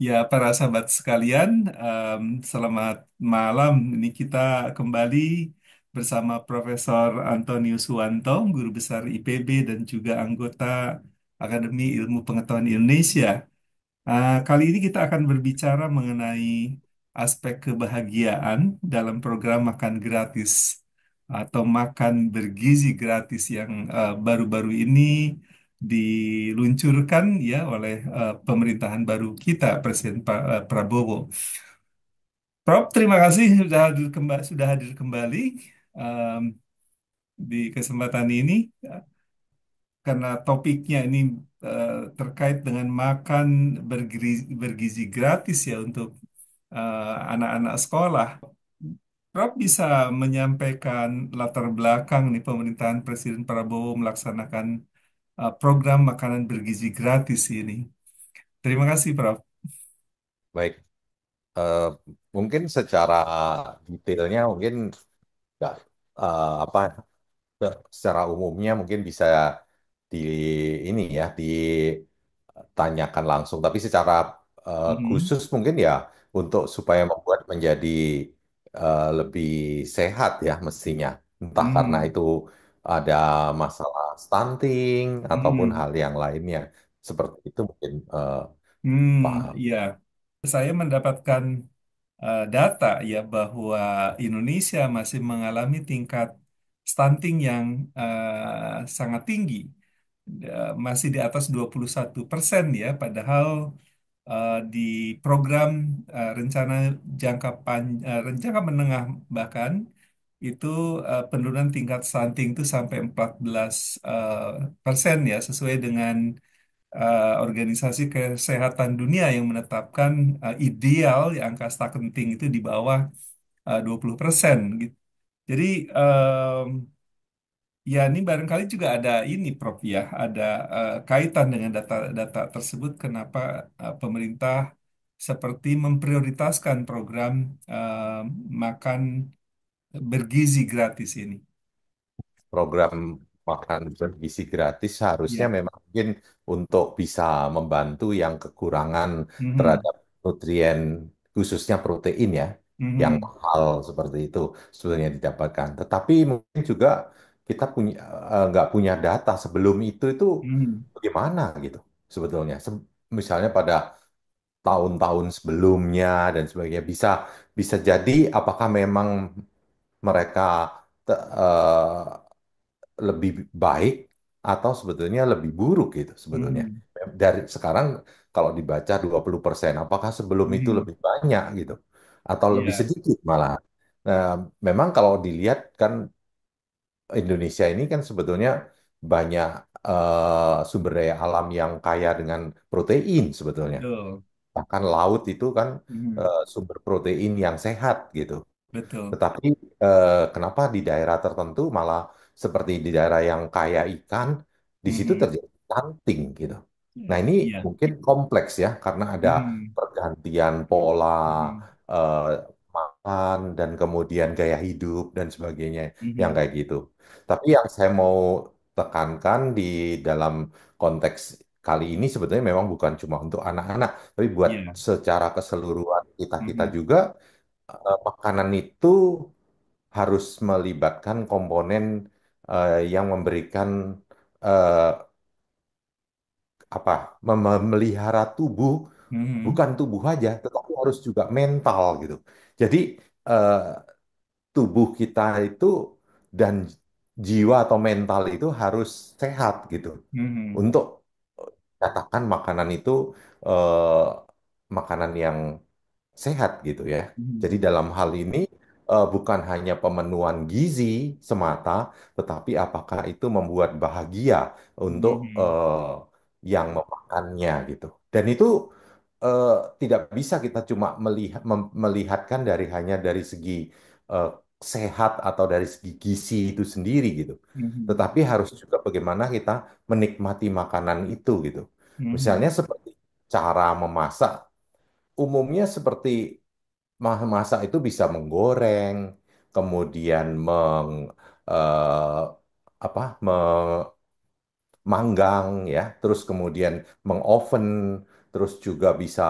Ya, para sahabat sekalian, selamat malam. Ini kita kembali bersama Profesor Antonius Suwanto, Guru Besar IPB dan juga anggota Akademi Ilmu Pengetahuan Indonesia. Kali ini kita akan berbicara mengenai aspek kebahagiaan dalam program makan gratis atau makan bergizi gratis yang baru-baru ini diluncurkan ya oleh pemerintahan baru kita, Presiden Prabowo. Prof, terima kasih sudah hadir kembali em, di kesempatan ini karena topiknya ini terkait dengan makan bergizi gratis ya untuk anak-anak sekolah. Prof bisa menyampaikan latar belakang nih pemerintahan Presiden Prabowo melaksanakan program makanan bergizi gratis ini. Terima kasih, Prof. Baik, eh, mungkin secara detailnya mungkin nggak apa secara umumnya mungkin bisa di ini ya ditanyakan langsung, tapi secara Mhm. khusus mungkin ya untuk supaya membuat menjadi lebih sehat ya mestinya, entah karena Mhm. itu ada masalah stunting ataupun Mhm. hal yang lainnya seperti itu mungkin Pak. Iya. Saya mendapatkan data ya bahwa Indonesia masih mengalami tingkat stunting yang sangat tinggi. Masih di atas 21% ya, padahal di program rencana jangka menengah bahkan itu penurunan tingkat stunting itu sampai 14 persen ya, sesuai dengan Organisasi Kesehatan Dunia yang menetapkan ideal ya, angka stunting itu di bawah 20% gitu. Jadi ya ini barangkali juga ada ini Prof ya, ada kaitan dengan data-data tersebut kenapa pemerintah seperti memprioritaskan program makan bergizi gratis ini. Program makan bergizi gratis seharusnya Ya. memang mungkin untuk bisa membantu yang kekurangan Mhm. terhadap nutrien, khususnya protein ya, yang Mhm. mahal seperti itu sebetulnya didapatkan. Tetapi mungkin juga kita punya nggak punya data sebelum itu Mhm. bagaimana gitu sebetulnya. Misalnya pada tahun-tahun sebelumnya dan sebagainya bisa bisa jadi apakah memang mereka lebih baik atau sebetulnya lebih buruk gitu sebetulnya. Mhm. Dari sekarang kalau dibaca 20%, apakah sebelum itu Mhm. lebih banyak gitu atau lebih Iya. sedikit malah. Nah, memang kalau dilihat kan Indonesia ini kan sebetulnya banyak sumber daya alam yang kaya dengan protein sebetulnya. Betul. Bahkan laut itu kan Mhm. sumber protein yang sehat gitu. Betul. Tetapi kenapa di daerah tertentu malah seperti di daerah yang kaya ikan, di situ Mhm. terjadi stunting gitu. Nah ini Iya. mungkin kompleks ya, karena ada Mhm. pergantian pola Mhm. eh, makan dan kemudian gaya hidup dan sebagainya yang Mhm. kayak gitu. Tapi yang saya mau tekankan di dalam konteks kali ini sebetulnya memang bukan cuma untuk anak-anak, tapi buat Iya. secara keseluruhan kita-kita Mhm. juga makanan itu harus melibatkan komponen yang memberikan eh, apa memelihara tubuh, Mhm. bukan tubuh aja tetapi harus juga mental gitu. Jadi eh, tubuh kita itu dan jiwa atau mental itu harus sehat gitu Mhm. untuk katakan makanan itu eh, makanan yang sehat gitu ya. Mhm. Jadi dalam hal ini bukan hanya pemenuhan gizi semata, tetapi apakah itu membuat bahagia untuk Mhm. yang memakannya gitu. Dan itu eh, tidak bisa kita cuma melihatkan hanya dari segi eh, sehat atau dari segi gizi itu sendiri gitu. Mhm. Tetapi harus juga bagaimana kita menikmati makanan itu gitu. Mhm. Misalnya seperti cara memasak, umumnya seperti masak itu bisa menggoreng, kemudian eh, memanggang ya, terus kemudian mengoven terus juga bisa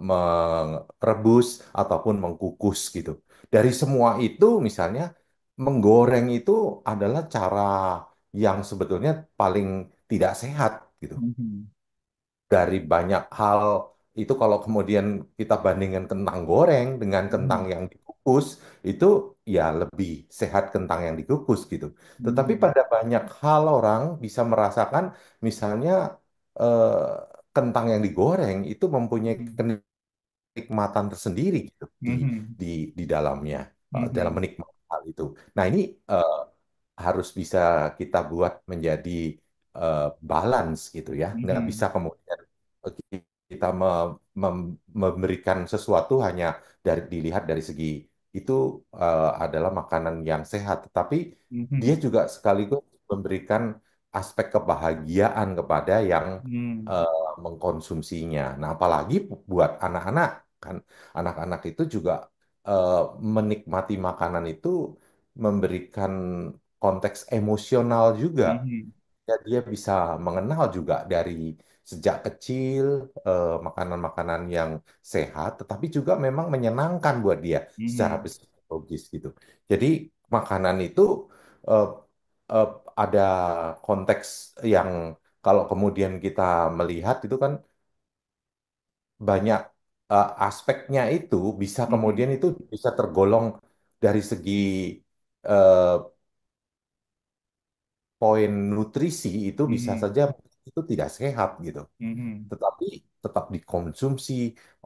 merebus ataupun mengkukus gitu. Dari semua itu, misalnya menggoreng itu adalah cara yang sebetulnya paling tidak sehat gitu. Mhm. Dari banyak hal itu kalau kemudian kita bandingkan kentang goreng dengan kentang Mhm. yang dikukus, itu ya lebih sehat kentang yang dikukus gitu. Tetapi Mhm. pada banyak hal orang bisa merasakan misalnya eh, kentang yang digoreng itu mempunyai kenikmatan tersendiri gitu Mhm. di di dalamnya, dalam Mhm. menikmati hal itu. Nah, ini eh, harus bisa kita buat menjadi balance gitu ya. Nggak bisa Mhm. kemudian kita memberikan sesuatu hanya dilihat dari segi itu adalah makanan yang sehat, tetapi dia Mhm. juga sekaligus memberikan aspek kebahagiaan kepada yang Mhm. mengkonsumsinya. Nah, apalagi buat anak-anak kan, anak-anak itu juga eh, menikmati makanan itu memberikan konteks emosional juga. Mhm. Ya, dia bisa mengenal juga dari sejak kecil makanan-makanan yang sehat, tetapi juga memang menyenangkan buat dia secara Mhm. psikologis gitu. Jadi makanan itu eh, eh, ada konteks yang kalau kemudian kita melihat itu kan banyak aspeknya itu bisa Mhm. kemudian itu bisa tergolong dari segi eh, poin nutrisi itu bisa Mhm. saja itu tidak sehat gitu. Mhm. Tetapi tetap dikonsumsi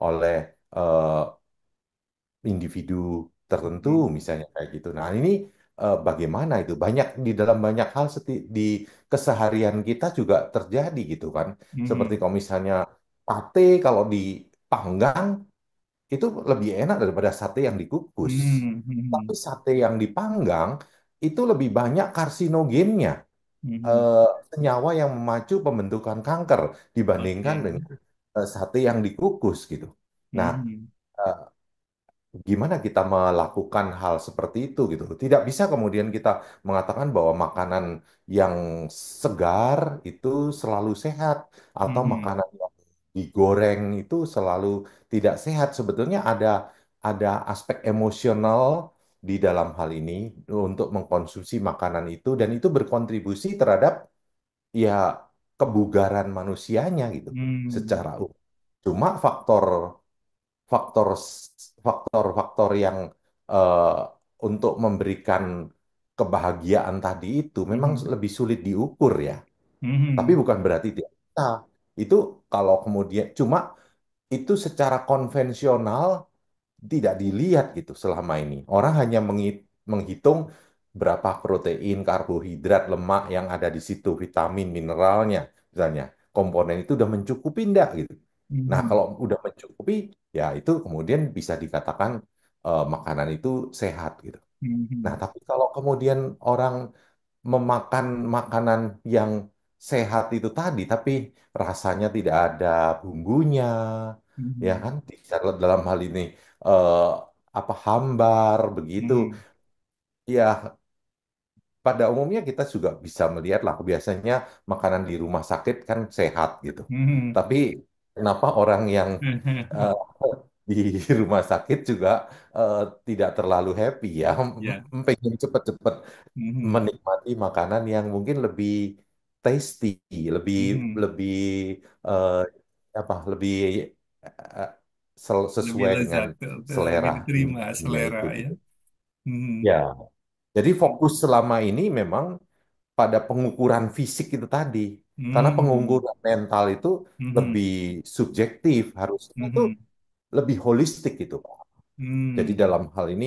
oleh eh, individu tertentu Mhm. misalnya kayak gitu. Nah, ini bagaimana itu? Banyak di dalam banyak hal di keseharian kita juga terjadi gitu kan. Seperti Mhm. kalau misalnya sate kalau dipanggang itu lebih enak daripada sate yang dikukus. Mhm. Tapi Mhm. sate yang dipanggang itu lebih banyak karsinogennya, Mhm. eh, senyawa yang memacu pembentukan kanker dibandingkan Oke. dengan sate yang dikukus gitu. Nah, Mhm. eh, gimana kita melakukan hal seperti itu gitu? Tidak bisa kemudian kita mengatakan bahwa makanan yang segar itu selalu sehat atau Mhm. makanan yang digoreng itu selalu tidak sehat. Sebetulnya ada aspek emosional di dalam hal ini untuk mengkonsumsi makanan itu dan itu berkontribusi terhadap ya kebugaran manusianya gitu Mhm. secara umum. Cuma faktor faktor-faktor yang eh, untuk memberikan kebahagiaan tadi itu memang Mhm. lebih sulit diukur ya. Tapi Mhm. bukan berarti tidak bisa. Itu kalau kemudian cuma itu secara konvensional tidak dilihat gitu selama ini. Orang hanya menghitung berapa protein, karbohidrat, lemak yang ada di situ, vitamin, mineralnya, misalnya. Komponen itu udah mencukupi enggak gitu. Nah, Mhm. kalau udah mencukupi, ya itu kemudian bisa dikatakan makanan itu sehat gitu. Nah, Mhm. tapi kalau kemudian orang memakan makanan yang sehat itu tadi, tapi rasanya tidak ada bumbunya, ya Mhm. kan? Dalam hal ini eh, apa hambar begitu, Mhm. ya pada umumnya kita juga bisa melihat lah biasanya makanan di rumah sakit kan sehat gitu. Mhm. Tapi kenapa orang yang eh, di rumah sakit juga eh, tidak terlalu happy ya, Ya. pengen cepet-cepet Mhm. menikmati makanan yang mungkin lebih tasty, lebih Mhm. lebih eh, lebih eh, Lebih sesuai dengan lezat, lebih selera diterima individunya selera itu ya. gitu. Mhm. Ya, jadi fokus selama ini memang pada pengukuran fisik itu tadi. Karena Mhm. pengukuran mental itu lebih Mhm. subjektif, harusnya itu Mhm. lebih holistik gitu, Pak. Jadi Mhm. dalam hal ini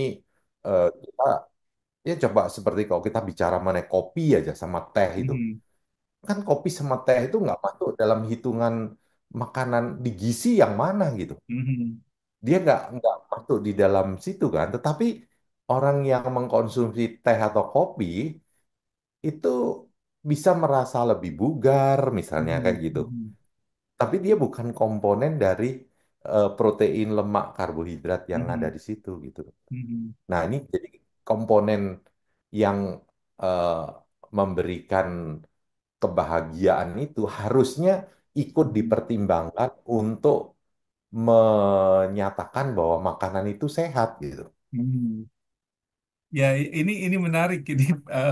kita ya coba seperti kalau kita bicara mengenai kopi aja sama teh itu. Mhm. Kan kopi sama teh itu nggak masuk dalam hitungan makanan di gizi yang mana gitu. Mhm. Dia nggak masuk di dalam situ kan. Tetapi orang yang mengkonsumsi teh atau kopi itu bisa merasa lebih bugar misalnya kayak Mhm. gitu. Mhm. Tapi dia bukan komponen dari protein, lemak, karbohidrat yang ada Mhm. di situ gitu. Mhm. Nah, ini jadi komponen yang eh, memberikan kebahagiaan itu harusnya ikut Mhm. dipertimbangkan untuk menyatakan bahwa makanan itu sehat gitu. Mhm. Ya, ini menarik ini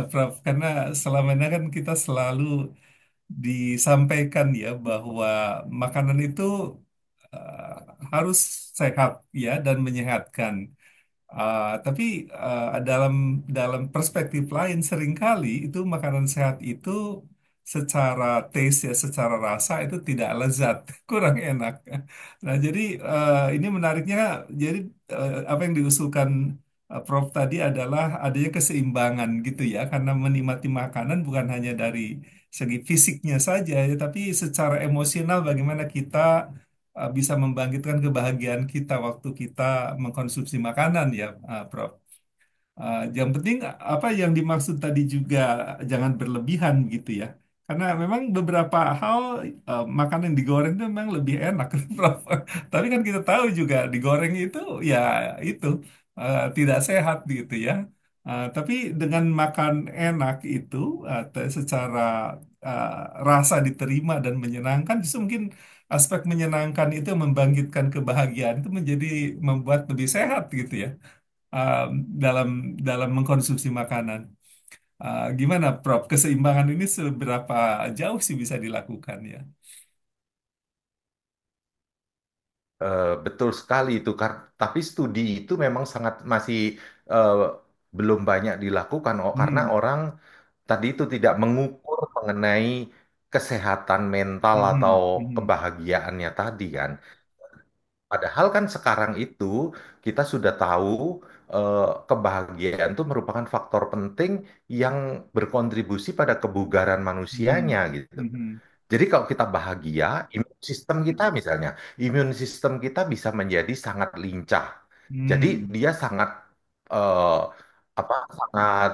Prof, karena selama ini kan kita selalu disampaikan ya bahwa makanan itu harus sehat ya dan menyehatkan. Tapi dalam dalam perspektif lain seringkali itu makanan sehat itu secara taste ya secara rasa itu tidak lezat, kurang enak. Nah, jadi ini menariknya jadi apa yang diusulkan Prof tadi adalah adanya keseimbangan gitu ya karena menikmati makanan bukan hanya dari segi fisiknya saja ya tapi secara emosional bagaimana kita bisa membangkitkan kebahagiaan kita waktu kita mengkonsumsi makanan ya, Prof. Yang penting apa yang dimaksud tadi juga jangan berlebihan gitu ya. Karena memang beberapa hal makanan yang digoreng itu memang lebih enak, Prof. Tapi kan kita tahu juga digoreng itu ya itu tidak sehat gitu ya. Tapi dengan makan enak itu secara uh, rasa diterima dan menyenangkan, justru mungkin aspek menyenangkan itu membangkitkan kebahagiaan itu menjadi membuat lebih sehat gitu ya um, dalam dalam mengkonsumsi makanan. Gimana, Prof? Keseimbangan ini seberapa jauh sih bisa dilakukan ya? Betul sekali itu, tapi studi itu memang sangat masih eh, belum banyak dilakukan, oh, karena Hmm, orang tadi itu tidak mengukur mengenai kesehatan mental atau hmm, hmm, kebahagiaannya tadi kan. Padahal kan sekarang itu kita sudah tahu kebahagiaan itu merupakan faktor penting yang berkontribusi pada kebugaran hmm, manusianya gitu. hmm, hmm, Jadi kalau kita bahagia, imun sistem kita misalnya, imun sistem kita bisa menjadi sangat lincah. Jadi hmm, dia sangat eh, apa? Sangat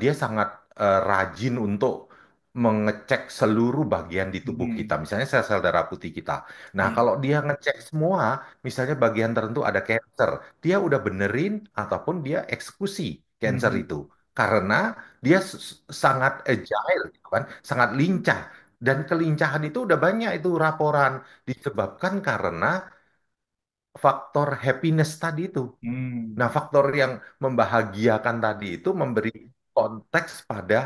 dia sangat rajin untuk mengecek seluruh bagian di tubuh hmm, kita, misalnya sel-sel darah putih kita. Nah, iya, kalau dia ngecek semua, misalnya bagian tertentu ada cancer, dia udah benerin ataupun dia eksekusi cancer hmm, itu karena dia sangat agile, gitu kan, sangat lincah. Dan kelincahan itu udah banyak itu laporan disebabkan karena faktor happiness tadi itu. hmm, Nah, faktor yang membahagiakan tadi itu memberi konteks pada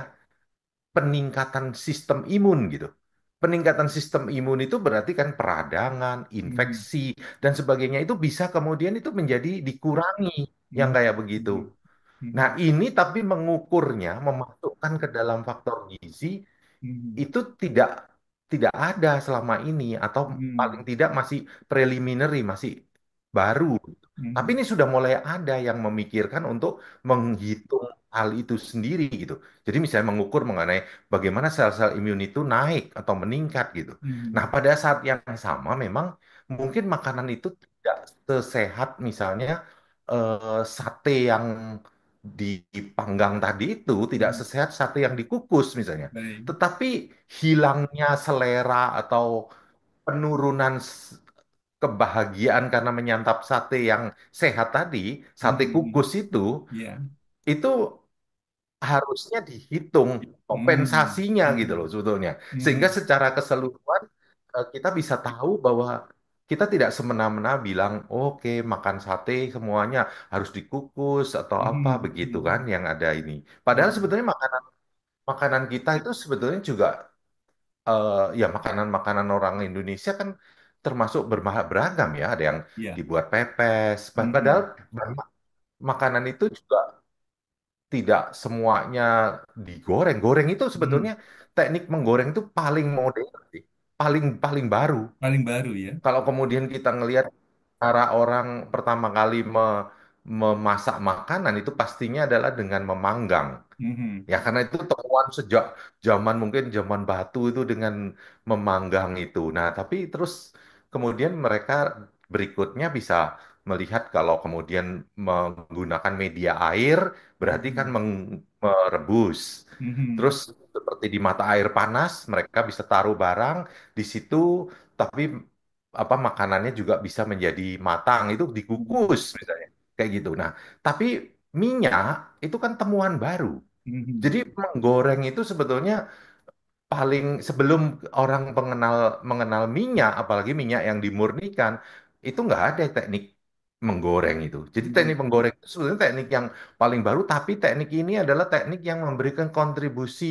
peningkatan sistem imun gitu. Peningkatan sistem imun itu berarti kan peradangan, hmm, infeksi, dan sebagainya itu bisa kemudian itu menjadi dikurangi yang hmm, kayak begitu. hmm, Nah, hmm, ini tapi mengukurnya, memasukkan ke dalam faktor gizi hmm, itu tidak tidak ada selama ini atau paling hmm, tidak masih preliminary, masih baru. Tapi hmm, ini sudah mulai ada yang memikirkan untuk menghitung hal itu sendiri gitu. Jadi misalnya mengukur mengenai bagaimana sel-sel imun itu naik atau meningkat gitu. Nah, hmm, pada saat yang sama memang mungkin makanan itu tidak sesehat misalnya sate yang dipanggang tadi itu tidak hmm, sesehat sate yang dikukus misalnya. baik. Tetapi hilangnya selera atau penurunan kebahagiaan karena menyantap sate yang sehat tadi, sate Hmm, kukus ya. itu harusnya dihitung Hmm, kompensasinya gitu loh hmm, sebetulnya. Sehingga hmm, secara keseluruhan kita bisa tahu bahwa kita tidak semena-mena bilang, oke, makan sate semuanya harus dikukus atau apa hmm, begitu kan hmm, yang ada ini. Padahal hmm, sebetulnya makanan makanan kita itu sebetulnya juga ya makanan-makanan orang Indonesia kan termasuk beragam ya. Ada yang ya. dibuat pepes, padahal Hmm, banyak makanan itu juga tidak semuanya digoreng. Goreng itu hmm. sebetulnya teknik menggoreng itu paling modern sih, paling paling baru. Paling baru ya. Kalau kemudian kita ngelihat cara orang pertama kali memasak makanan itu pastinya adalah dengan memanggang. Hmm, Ya, karena itu temuan sejak zaman mungkin zaman batu itu dengan memanggang itu. Nah, tapi terus kemudian mereka berikutnya bisa melihat kalau kemudian menggunakan media air berarti kan hmm, merebus. Terus hmm, seperti di mata air panas mereka bisa taruh barang di situ, tapi apa makanannya juga bisa menjadi matang itu hmm, dikukus misalnya kayak gitu. Nah, tapi minyak itu kan temuan baru. hmm, Jadi menggoreng itu sebetulnya paling sebelum orang mengenal minyak, apalagi minyak yang dimurnikan, itu nggak ada teknik menggoreng itu. Jadi teknik Mhm. menggoreng itu sebenarnya teknik yang paling baru, tapi teknik ini adalah teknik yang memberikan kontribusi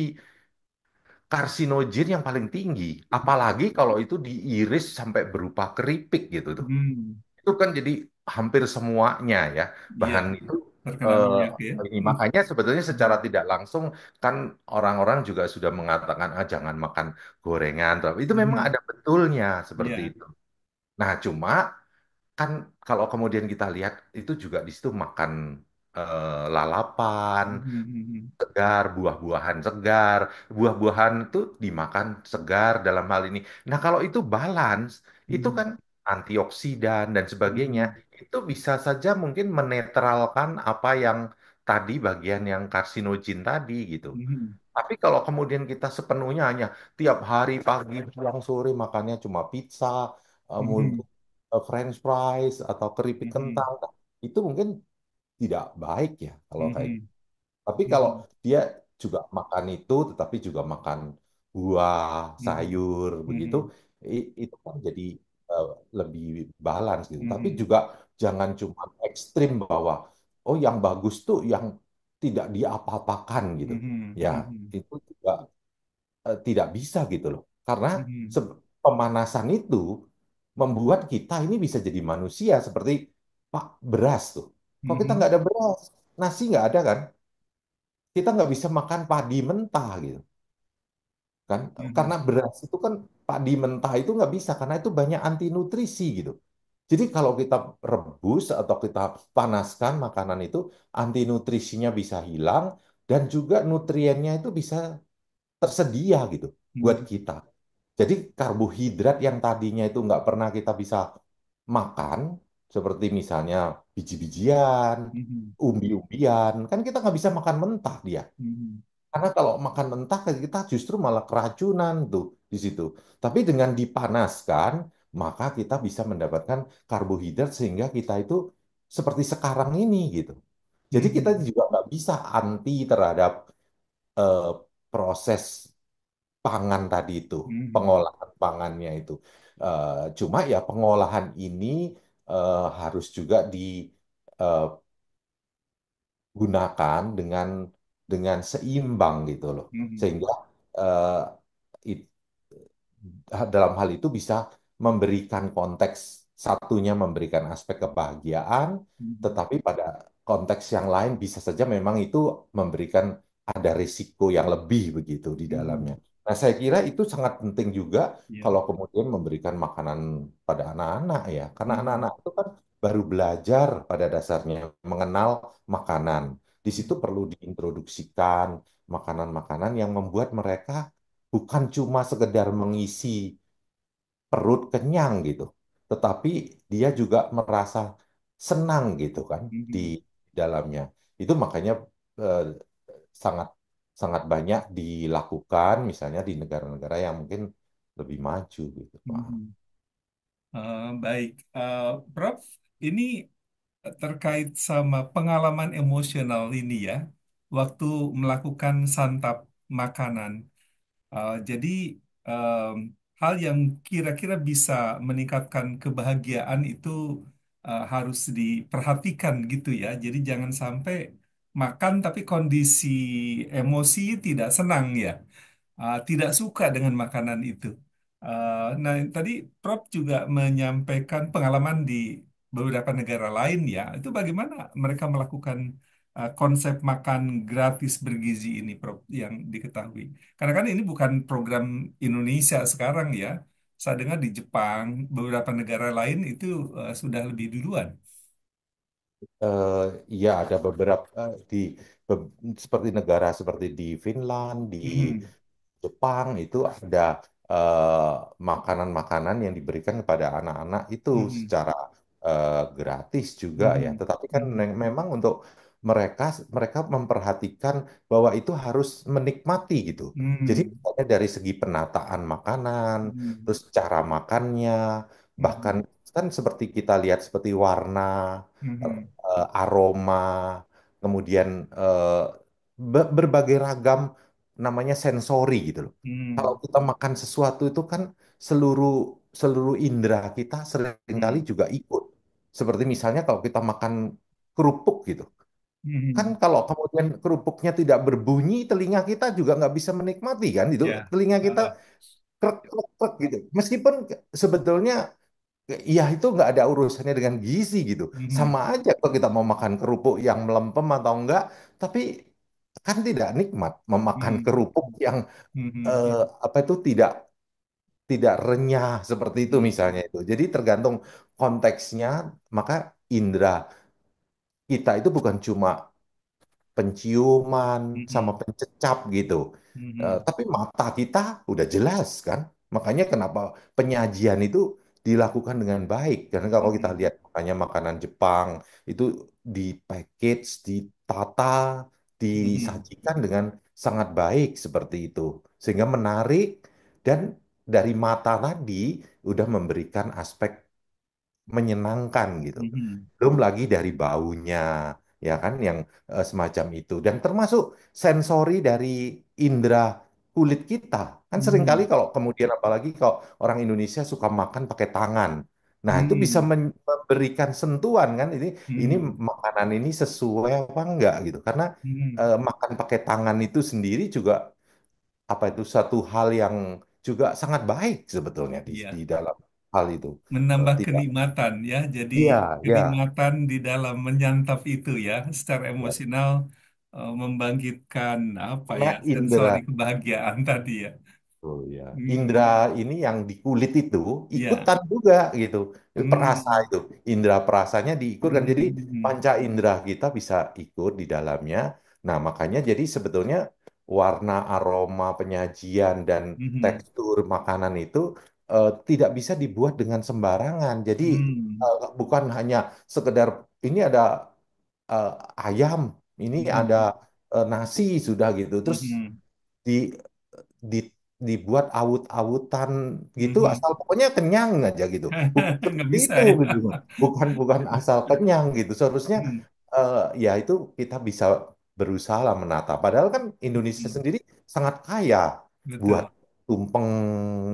karsinogen yang paling tinggi. Apalagi kalau itu diiris sampai berupa keripik gitu tuh. Hmm. Itu kan jadi hampir semuanya ya Iya, bahan itu terkena minyak ya. ini. Hmm. Makanya sebetulnya Hmm. secara tidak langsung kan orang-orang juga sudah mengatakan ah jangan makan gorengan. Tapi itu memang Mhm. ada betulnya seperti Iya. itu. Nah, cuma kan kalau kemudian kita lihat itu juga di situ makan lalapan, Mhm. segar, buah-buahan segar, buah-buahan itu dimakan segar dalam hal ini. Nah, kalau itu balance, itu Mhm. kan antioksidan dan sebagainya, Mhm. itu bisa saja mungkin menetralkan apa yang tadi bagian yang karsinogen tadi gitu. Mhm. Tapi kalau kemudian kita sepenuhnya hanya tiap hari pagi, siang, sore makannya cuma pizza, Mhm. mungkin French fries atau keripik Mhm. kentang, itu mungkin tidak baik ya kalau kayak Mhm. tapi kalau Mhm. dia juga makan itu, tetapi juga makan buah, Mhm. sayur, begitu, Mhm. itu kan jadi eh, lebih balance gitu. Tapi Mhm. juga jangan cuma ekstrim bahwa, oh yang bagus tuh yang tidak diapa-apakan gitu. Mhm. Ya, Mhm. itu juga tidak bisa gitu loh. Karena Mhm. pemanasan itu membuat kita ini bisa jadi manusia seperti Pak beras tuh. Kalau kita Mhm. nggak ada beras, nasi nggak ada kan? Kita nggak bisa makan padi mentah gitu kan karena Mhm. beras itu kan padi mentah itu nggak bisa karena itu banyak anti nutrisi gitu jadi kalau kita rebus atau kita panaskan makanan itu anti nutrisinya bisa hilang dan juga nutriennya itu bisa tersedia gitu buat Mhm. kita jadi karbohidrat yang tadinya itu nggak pernah kita bisa makan seperti misalnya biji-bijian Mhm. umbi-umbian kan kita nggak bisa makan mentah dia Mhm. karena kalau makan mentah kita justru malah keracunan tuh di situ. Tapi dengan dipanaskan, maka kita bisa mendapatkan karbohidrat sehingga kita itu seperti sekarang ini gitu. Jadi kita Mhm. juga nggak bisa anti terhadap eh, proses pangan tadi itu, Mhm. pengolahan pangannya itu. Cuma ya pengolahan ini harus juga eh, gunakan dengan seimbang gitu loh Mhm. sehingga eh, it- dalam hal itu bisa memberikan konteks satunya memberikan aspek kebahagiaan Mhm. tetapi pada konteks yang lain bisa saja memang itu memberikan ada risiko yang lebih begitu di dalamnya. Mhm. Nah, saya kira itu sangat penting juga Ya. kalau kemudian memberikan makanan pada anak-anak ya, karena Mhm. anak-anak itu kan baru belajar pada dasarnya mengenal makanan. Di situ Mhm. perlu diintroduksikan makanan-makanan yang membuat mereka bukan cuma sekedar mengisi perut kenyang gitu, tetapi dia juga merasa senang gitu kan di Mhm. dalamnya. Itu makanya eh, sangat sangat banyak dilakukan misalnya di negara-negara yang mungkin lebih maju gitu, Pak. Mhm. Baik, Prof, ini terkait sama pengalaman emosional ini ya, waktu melakukan santap makanan. Jadi em, hal yang kira-kira bisa meningkatkan kebahagiaan itu harus diperhatikan gitu ya. Jadi jangan sampai makan tapi kondisi emosi tidak senang ya, tidak suka dengan makanan itu. Nah, tadi Prof juga menyampaikan pengalaman di beberapa negara lain ya. Itu bagaimana mereka melakukan konsep makan gratis bergizi ini, Prof, yang diketahui. Karena kan ini bukan program Indonesia sekarang ya. Saya dengar di Jepang, beberapa negara lain itu sudah lebih duluan. Eh, iya ada beberapa seperti negara seperti di Finland, di Mhm. Jepang itu ada eh, makanan-makanan yang diberikan kepada anak-anak itu Mhm. secara gratis juga ya. Mhm. Tetapi kan Mhm. memang untuk mereka mereka memperhatikan bahwa itu harus menikmati gitu. Jadi Mhm. misalnya dari segi penataan makanan, Mhm. terus cara makannya, bahkan Mhm. kan seperti kita lihat seperti warna, Mhm. aroma, kemudian berbagai ragam. namanya sensori gitu loh. Kalau Hmm. kita makan sesuatu itu kan seluruh seluruh indera kita seringkali Hmm. juga ikut. Seperti misalnya kalau kita makan kerupuk gitu. Kan Hmm. kalau kemudian kerupuknya tidak berbunyi, telinga kita juga nggak bisa menikmati kan itu. Ya. Telinga kita Ah. krek, krek, krek gitu. Meskipun sebetulnya ya itu nggak ada urusannya dengan gizi gitu. Sama Hmm. aja kalau kita mau makan kerupuk yang melempem atau enggak, tapi kan tidak nikmat memakan Hmm. kerupuk yang Hmm. eh, apa itu tidak tidak renyah seperti itu Hmm. misalnya itu. Jadi tergantung konteksnya, maka indera kita itu bukan cuma penciuman sama Hmm. pencecap gitu. Hmm. Tapi mata kita udah jelas kan. Makanya kenapa penyajian itu dilakukan dengan baik. Karena kalau kita Hmm. lihat makanya makanan Jepang itu di package, ditata, Hmm. disajikan dengan sangat baik seperti itu. Sehingga menarik dan dari mata tadi udah memberikan aspek menyenangkan gitu. Hmm. Belum lagi dari baunya, ya kan, yang semacam itu. Dan termasuk sensori dari indera kulit kita. Kan seringkali Hmm. kalau kemudian apalagi kalau orang Indonesia suka makan pakai tangan. Nah, itu bisa Hmm. memberikan sentuhan kan ini Hmm. makanan ini sesuai apa enggak gitu. Karena Hmm. makan pakai tangan itu sendiri juga apa itu satu hal yang juga sangat baik sebetulnya di Ya. dalam hal itu. Menambah Tidak. kenikmatan ya. Jadi Iya, ya. kenikmatan di dalam menyantap itu ya, secara Ya. emosional membangkitkan apa Karena ya, indera, sensori kebahagiaan tadi ya. oh ya, indera Hmm. ini yang di kulit itu Ya. ikutan juga gitu. Perasa Hmm. itu, indera perasanya diikutkan. Jadi Hmm. panca indera kita bisa ikut di dalamnya. Nah, makanya jadi sebetulnya warna, aroma, penyajian dan Hmm. tekstur makanan itu tidak bisa dibuat dengan sembarangan. Jadi Hmm. bukan hanya sekedar ini ada eh, ayam, ini ada Hmm. nasi sudah gitu. Terus Hmm. di, di dibuat awut-awutan Hmm. gitu Hmm. asal pokoknya kenyang aja gitu. Bukan Nggak seperti bisa itu ya. gitu. Bukan bukan asal kenyang gitu. Seharusnya Hmm. ya itu kita bisa berusaha lah menata. Padahal kan Indonesia Hmm. sendiri sangat kaya buat Betul. tumpeng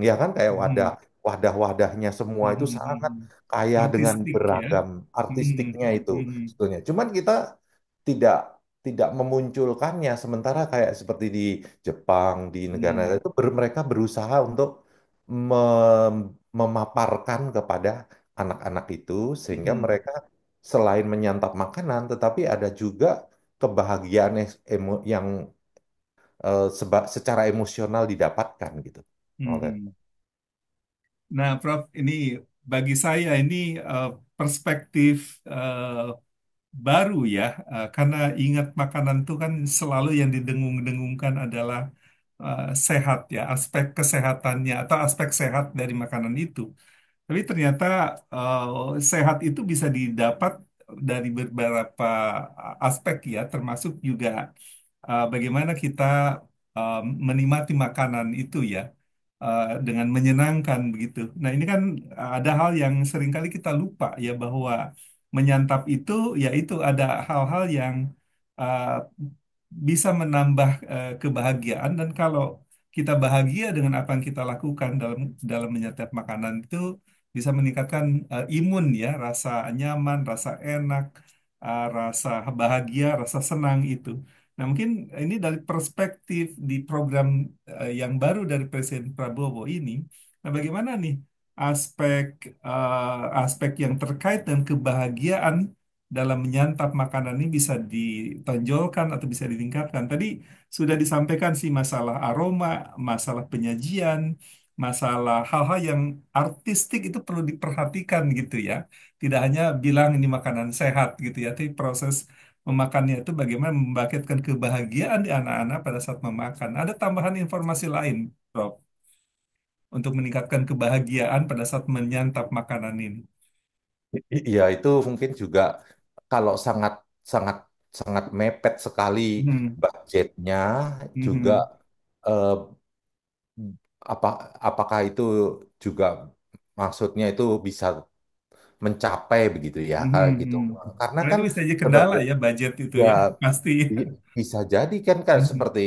ya kan kayak Hmm. wadah-wadahnya semua itu sangat Hmm. kaya dengan Artistik ya. beragam Hmm. artistiknya itu Hmm. sebetulnya. Cuman kita tidak tidak memunculkannya sementara kayak seperti di Jepang di negara-negara Hmm. itu mereka berusaha untuk memaparkan kepada anak-anak itu sehingga Hmm. mereka selain menyantap makanan tetapi ada juga kebahagiaan yang secara emosional didapatkan gitu. Oleh Hmm. Nah, Prof, ini bagi saya ini perspektif baru ya, karena ingat makanan itu kan selalu yang didengung-dengungkan adalah sehat ya, aspek kesehatannya atau aspek sehat dari makanan itu. Tapi ternyata sehat itu bisa didapat dari beberapa aspek ya, termasuk juga bagaimana kita uh, menikmati makanan itu ya, dengan menyenangkan begitu. Nah, ini kan ada hal yang seringkali kita lupa ya bahwa menyantap itu yaitu ada hal-hal yang uh, bisa menambah kebahagiaan dan kalau kita bahagia dengan apa yang kita lakukan dalam dalam menyantap makanan itu bisa meningkatkan imun ya, rasa nyaman, rasa enak, rasa bahagia, rasa senang itu. Nah, mungkin ini dari perspektif di program yang baru dari Presiden Prabowo ini. Nah, bagaimana nih aspek aspek yang terkait dengan kebahagiaan dalam menyantap makanan ini bisa ditonjolkan atau bisa ditingkatkan. Tadi sudah disampaikan sih masalah aroma, masalah penyajian, masalah hal-hal yang artistik itu perlu diperhatikan gitu ya. Tidak hanya bilang ini makanan sehat gitu ya, tapi proses memakannya itu bagaimana membangkitkan kebahagiaan di anak-anak pada saat memakan. Ada tambahan informasi lain, Prof, untuk meningkatkan kebahagiaan pada saat menyantap makanan ini. Iya itu mungkin juga kalau sangat sangat sangat mepet sekali Hmm. budgetnya juga Hmm. eh, apa apakah itu juga maksudnya itu bisa mencapai begitu ya Hmm. kayak gitu. Hmm. Karena Karena kan itu bisa jadi kendala sebagai ya budget itu ya ya, pasti. bisa jadi kan kayak Hmm. seperti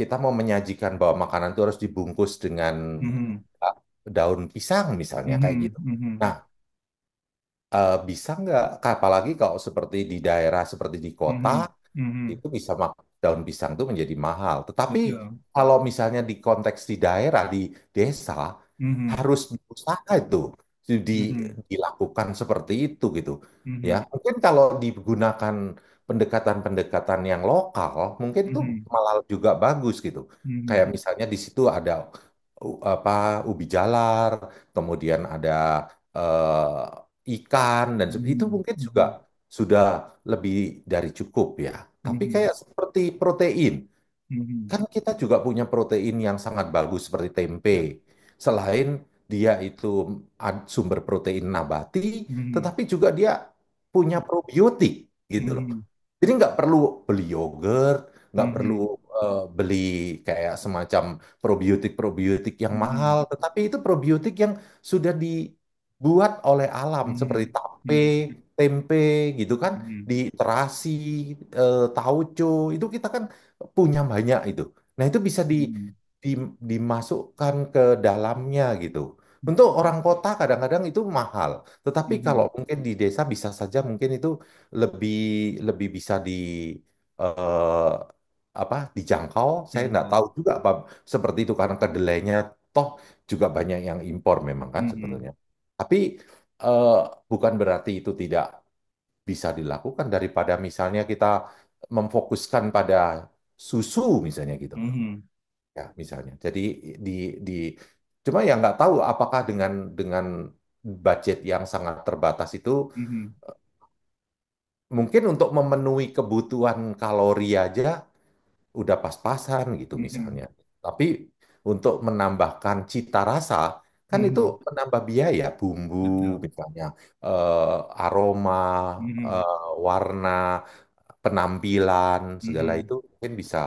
kita mau menyajikan bahwa makanan itu harus dibungkus dengan mhm, uh, daun pisang misalnya kayak mhm, gitu. mhm, Nah, bisa nggak, apalagi kalau seperti di daerah seperti di kota, mhm, mhm. itu bisa daun pisang itu menjadi mahal. Tetapi Betul. kalau misalnya di konteks di daerah, di desa, Mhm, harus berusaha itu di, mhm, dilakukan seperti itu gitu. Ya, mhm, mungkin kalau digunakan pendekatan-pendekatan yang lokal, mungkin itu mhm, malah juga bagus gitu. Kayak mhm, misalnya di situ ada apa ubi jalar, kemudian ada ikan dan itu mhm, mungkin juga mhm, sudah lebih dari cukup ya. Tapi mhm, kayak seperti protein, mhm. kan kita juga punya protein yang sangat bagus seperti tempe. Selain dia itu sumber protein nabati, Mhm, tetapi juga dia punya probiotik gitu loh. mhm, Jadi nggak perlu beli yogurt, nggak perlu mhm, beli kayak semacam probiotik-probiotik yang mahal, mhm, tetapi itu probiotik yang sudah dibuat oleh alam seperti mhm, tape, mhm, tempe gitu kan, mhm, di terasi, tauco itu kita kan punya banyak itu. Nah itu bisa mhm, dimasukkan ke dalamnya gitu. Untuk orang kota kadang-kadang itu mahal, tetapi kalau mhm, mungkin di desa bisa saja mungkin itu lebih lebih bisa eh, apa dijangkau. Saya nggak jangkau. tahu juga apa seperti itu karena kedelainya toh juga banyak yang impor memang kan Mhm, sebetulnya. Tapi eh, bukan berarti itu tidak bisa dilakukan daripada misalnya kita memfokuskan pada susu misalnya gitu. mhm, Ya, misalnya. Jadi di di cuma ya nggak tahu apakah dengan budget yang sangat terbatas itu mhm, mungkin untuk memenuhi kebutuhan kalori aja udah pas-pasan gitu mhm. misalnya. Tapi untuk menambahkan cita rasa kan itu Mhm. menambah biaya, bumbu Betul. misalnya, aroma, Mhm, eh, warna, penampilan segala mhm, itu mungkin bisa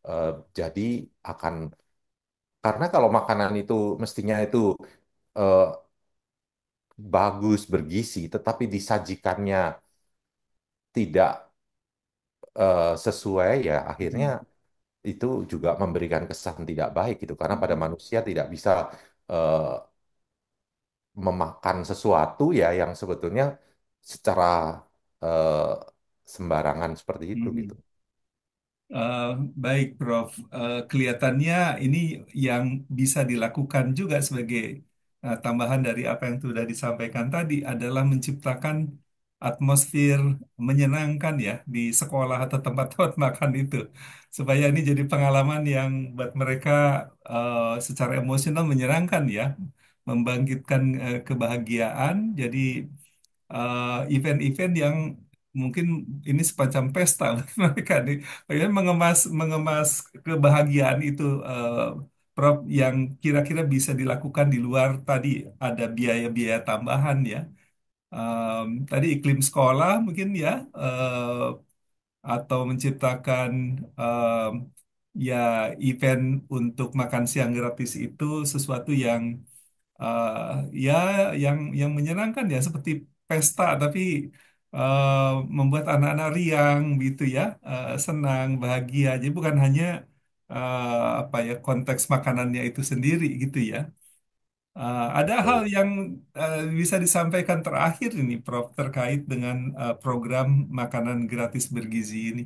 eh, jadi akan karena kalau makanan itu mestinya itu eh, bagus, bergizi, tetapi disajikannya tidak sesuai, ya akhirnya mhm, itu juga memberikan kesan tidak baik gitu. Karena pada mhm, manusia tidak bisa eh, memakan sesuatu ya yang sebetulnya secara eh, sembarangan seperti itu gitu. mhm. Eh, baik, Prof. Kelihatannya ini yang bisa dilakukan juga sebagai tambahan dari apa yang sudah disampaikan tadi adalah menciptakan atmosfer menyenangkan ya di sekolah atau tempat-tempat makan itu, supaya ini jadi pengalaman yang buat mereka secara emosional menyenangkan ya, membangkitkan kebahagiaan. Jadi event-event yang mungkin ini semacam pesta bagi mereka nih. Bagaimana mengemas mengemas kebahagiaan itu, Prof, yang kira-kira bisa dilakukan di luar tadi ada biaya-biaya tambahan ya. Tadi iklim sekolah mungkin ya, atau menciptakan ya event untuk makan siang gratis itu sesuatu yang ya yang menyenangkan ya seperti pesta tapi membuat anak-anak riang gitu ya, senang bahagia jadi bukan hanya apa ya konteks makanannya itu sendiri gitu ya. Ada hal Betul. yang bisa disampaikan terakhir ini Prof terkait dengan program makanan gratis bergizi ini,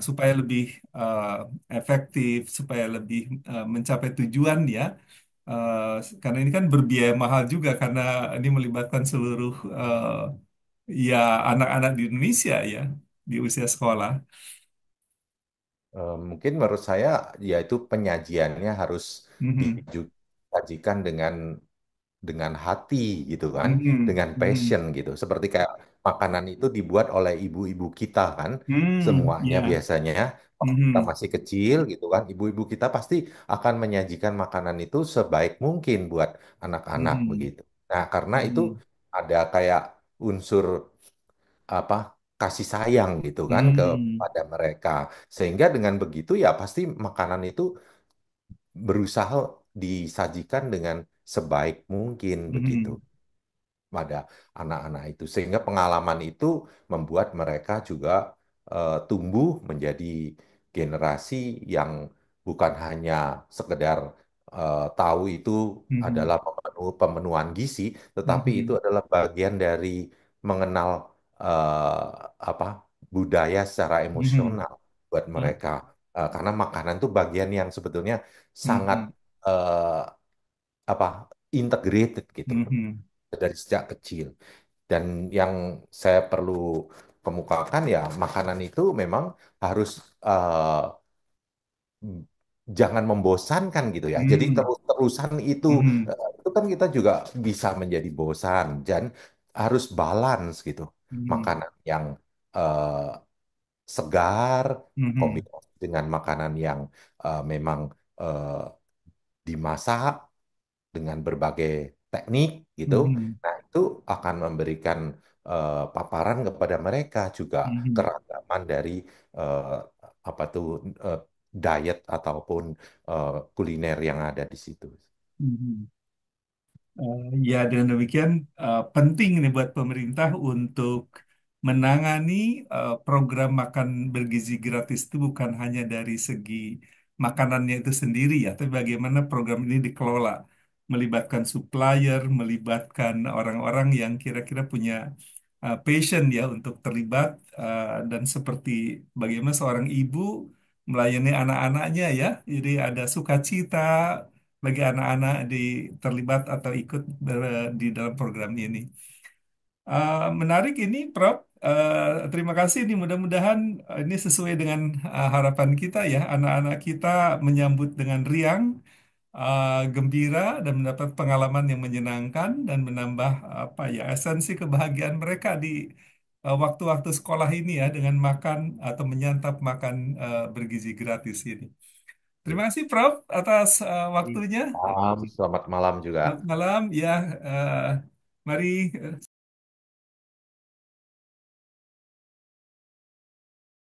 supaya lebih eh, efektif supaya lebih mencapai tujuan ya. Eh, karena ini kan berbiaya mahal juga karena ini melibatkan seluruh ya anak-anak di Indonesia ya di usia sekolah. Mungkin menurut saya yaitu penyajiannya harus Mhm, disajikan dengan hati gitu kan, mhm, dengan mhm, passion gitu. Seperti kayak makanan itu dibuat oleh ibu-ibu kita kan, semuanya ya, biasanya waktu kita mhm, masih kecil gitu kan, ibu-ibu kita pasti akan menyajikan makanan itu sebaik mungkin buat anak-anak mhm, begitu. Nah, karena itu mhm, ada kayak unsur apa kasih sayang gitu kan mhm, kepada mereka. Sehingga dengan begitu ya pasti makanan itu berusaha disajikan dengan sebaik mungkin begitu mhm, pada anak-anak itu sehingga pengalaman itu membuat mereka juga tumbuh menjadi generasi yang bukan hanya sekedar tahu itu Mhm. adalah pemenuhan gizi, tetapi itu Mhm. adalah bagian dari mengenal apa budaya secara Mhm. emosional buat Ah, mereka. Karena makanan itu bagian yang sebetulnya sangat mhm. eh, apa integrated gitu Mhm. dari sejak kecil. Dan yang saya perlu kemukakan ya makanan itu memang harus eh, jangan membosankan gitu ya. Jadi Mhm. terus-terusan Mhm. itu kan kita juga bisa menjadi bosan dan harus balance gitu. Mhm. Makanan yang eh, segar Mhm. kombinasi dengan makanan yang memang eh, dimasak dengan berbagai teknik gitu. Mhm. Nah, itu akan memberikan paparan kepada mereka juga Mhm. keragaman dari eh, apa tuh eh, diet ataupun kuliner yang ada di situ. Mhm. Ya, dengan demikian penting nih buat pemerintah untuk menangani program makan bergizi gratis itu bukan hanya dari segi makanannya itu sendiri ya, tapi bagaimana program ini dikelola, melibatkan supplier, melibatkan orang-orang yang kira-kira punya passion ya untuk terlibat dan seperti bagaimana seorang ibu melayani anak-anaknya ya, jadi ada sukacita bagi anak-anak terlibat atau ikut di dalam program ini. Menarik ini, Prof. Terima kasih. Ini mudah-mudahan ini sesuai dengan harapan kita ya. Anak-anak kita menyambut dengan riang, gembira, dan mendapat pengalaman yang menyenangkan dan menambah apa ya esensi kebahagiaan mereka di waktu-waktu sekolah ini ya dengan makan atau menyantap makan bergizi gratis ini. Ya. Terima kasih, Prof. Atas waktunya. Selamat malam juga. Selamat malam, ya. eh, Mari